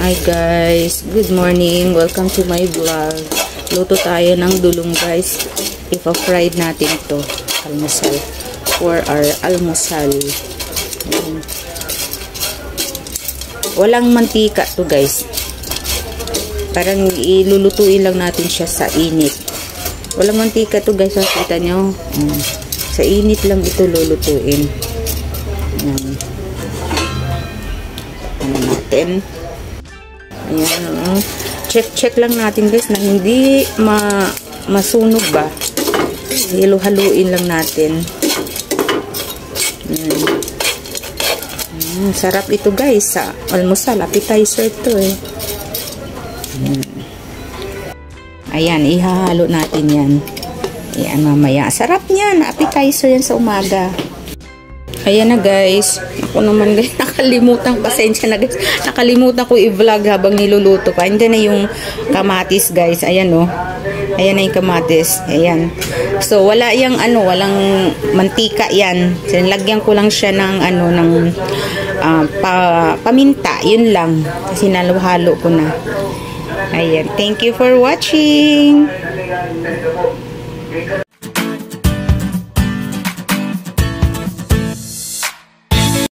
Hi guys, good morning. Welcome to my vlog. Luto tayo ng dulong guys. Ipa-fried natin ito. Almusal. For our almusal. Walang mantika to guys. Parang ilulutuin lang natin siya sa init. Walang mantika to guys. Kita nyo? Sa init lang ito lulutuin. Ayan. Ano natin? Ayan. Check lang natin guys na hindi masunog ba. Halo-haluin lang natin. Sarap ito guys sa almusal. Appetizer to eh. Ayan, ihahalo natin yan. Ayan, mamaya. Sarap niyan. Appetizer yan sa umaga. Ayan na guys. Ako naman guys, nakalimutan. Pasensya na guys. Nakalimutan ko i-vlog habang niluluto pa. Andiyan na yung kamatis guys. Ayan oh. Ayan na yung kamatis. Ayan. So, wala yung walang mantika yan. Sinlagyan ko lang siya ng paminta. Yun lang. Kasi nalo-halo ko na. Ayan. Thank you for watching.